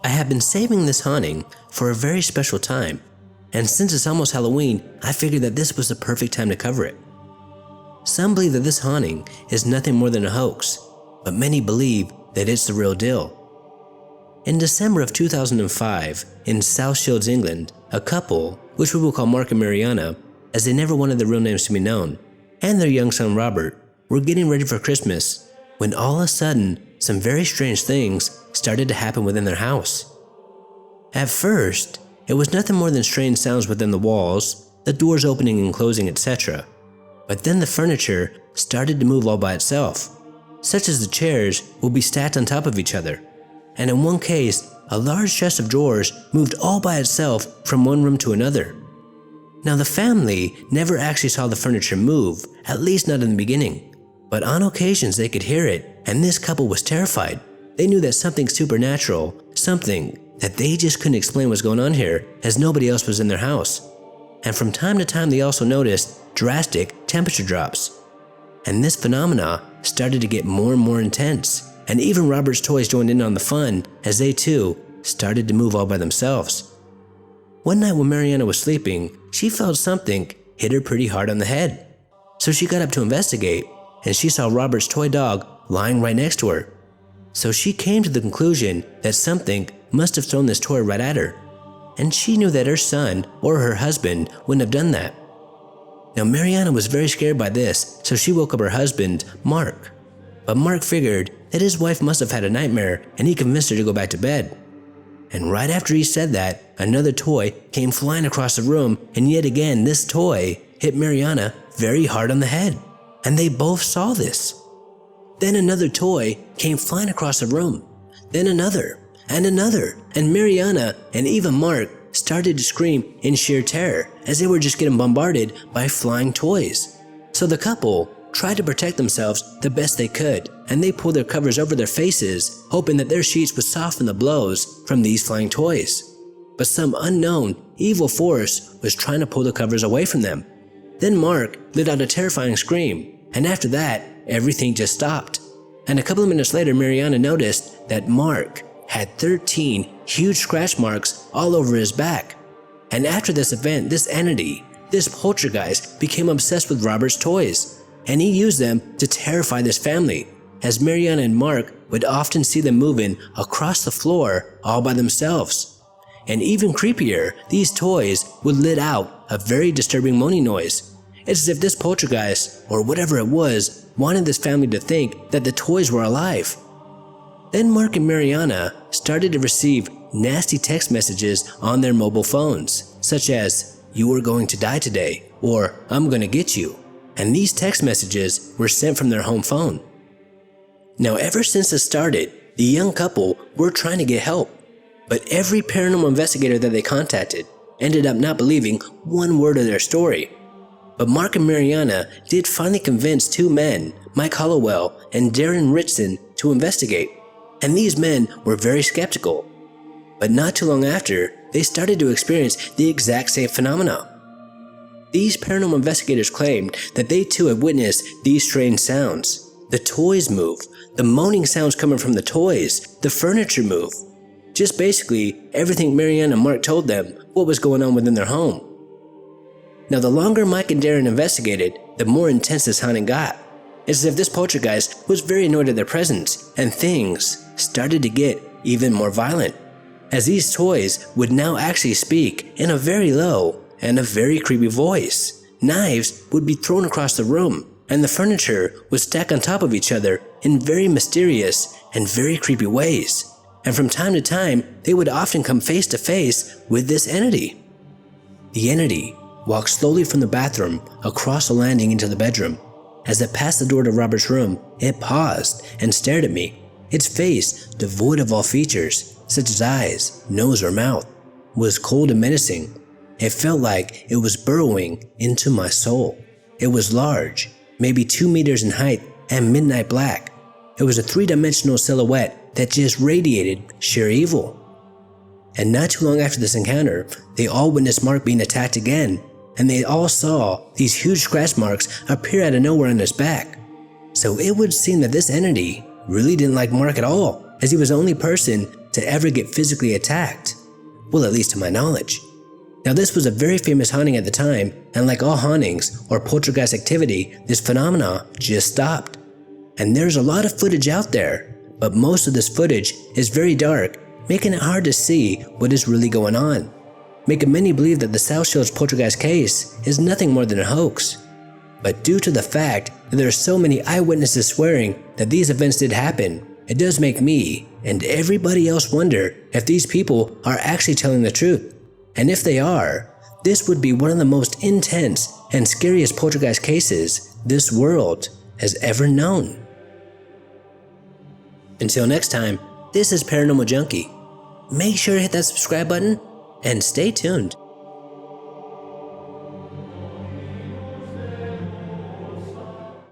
I have been saving this haunting for a very special time, and since it's almost Halloween, I figured that this was the perfect time to cover it. Some believe that this haunting is nothing more than a hoax, but many believe that it's the real deal. In December of 2005, in South Shields, England, a couple, which we will call Mark and Mariana, as they never wanted their real names to be known, and their young son Robert, were getting ready for Christmas, when all of a sudden, some very strange things started to happen within their house. At first, it was nothing more than strange sounds within the walls, the doors opening and closing, etc. But then the furniture started to move all by itself, such as the chairs would be stacked on top of each other. And in one case, a large chest of drawers moved all by itself from one room to another. Now the family never actually saw the furniture move, at least not in the beginning. But on occasions they could hear it, and this couple was terrified. They knew that something supernatural, something that they just couldn't explain was going on here, as nobody else was in their house. And from time to time they also noticed drastic temperature drops. And this phenomena started to get more and more intense, and even Robert's toys joined in on the fun as they too started to move all by themselves. One night when Mariana was sleeping, she felt something hit her pretty hard on the head. So she got up to investigate, and she saw Robert's toy dog lying right next to her. So she came to the conclusion that something must have thrown this toy right at her, and she knew that her son or her husband wouldn't have done that. Now Mariana was very scared by this, so she woke up her husband, Mark. But Mark figured that his wife must have had a nightmare, and he convinced her to go back to bed. And right after he said that, another toy came flying across the room, and yet again this toy hit Mariana very hard on the head, and they both saw this. Then another toy came flying across the room, then another, and Mariana and even Mark started to scream in sheer terror as they were just getting bombarded by flying toys. So the couple tried to protect themselves the best they could, and they pulled their covers over their faces, hoping that their sheets would soften the blows from these flying toys. But some unknown, evil force was trying to pull the covers away from them. Then Mark let out a terrifying scream, and after that, everything just stopped. And a couple of minutes later, Mariana noticed that Mark had 13 huge scratch marks all over his back. And after this event, this entity, this poltergeist, became obsessed with Robert's toys, and he used them to terrify this family, as Mariana and Mark would often see them moving across the floor all by themselves. And even creepier, these toys would let out a very disturbing moaning noise. It's as if this poltergeist, or whatever it was, wanted this family to think that the toys were alive. Then Mark and Mariana started to receive nasty text messages on their mobile phones, such as, "You are going to die today," or "I'm gonna get you." And these text messages were sent from their home phone. Now ever since this started, the young couple were trying to get help, but every paranormal investigator that they contacted ended up not believing one word of their story. But Mark and Mariana did finally convince two men, Mike Hollowell and Darren Ritson, to investigate. And these men were very skeptical. But not too long after, they started to experience the exact same phenomena. These paranormal investigators claimed that they too had witnessed these strange sounds. The toys move, the moaning sounds coming from the toys, the furniture move. Just basically everything Mariana and Mark told them what was going on within their home. Now the longer Mike and Darren investigated, the more intense this haunting got. It's as if this poltergeist was very annoyed at their presence, and things started to get even more violent, as these toys would now actually speak in a very low and a very creepy voice. Knives would be thrown across the room, and the furniture would stack on top of each other in very mysterious and very creepy ways. And from time to time, they would often come face to face with this entity. The entity walked slowly from the bathroom across the landing into the bedroom. As it passed the door to Robert's room, it paused and stared at me. Its face, devoid of all features, such as eyes, nose, or mouth, was cold and menacing. It felt like it was burrowing into my soul. It was large, maybe 2 meters in height, and midnight black. It was a 3-dimensional silhouette that just radiated sheer evil. And not too long after this encounter, they all witnessed Mark being attacked again, and they all saw these huge scratch marks appear out of nowhere on his back. So it would seem that this entity really didn't like Mark at all, as he was the only person to ever get physically attacked. Well, at least to my knowledge. Now, this was a very famous haunting at the time, and like all hauntings or poltergeist activity, this phenomena just stopped. And there's a lot of footage out there, but most of this footage is very dark, making it hard to see what is really going on, making many believe that the South Shields poltergeist case is nothing more than a hoax. But due to the fact that there are so many eyewitnesses swearing that these events did happen, it does make me and everybody else wonder if these people are actually telling the truth. And if they are, this would be one of the most intense and scariest poltergeist cases this world has ever known. Until next time, this is Paranormal Junkie. Make sure to hit that subscribe button and stay tuned.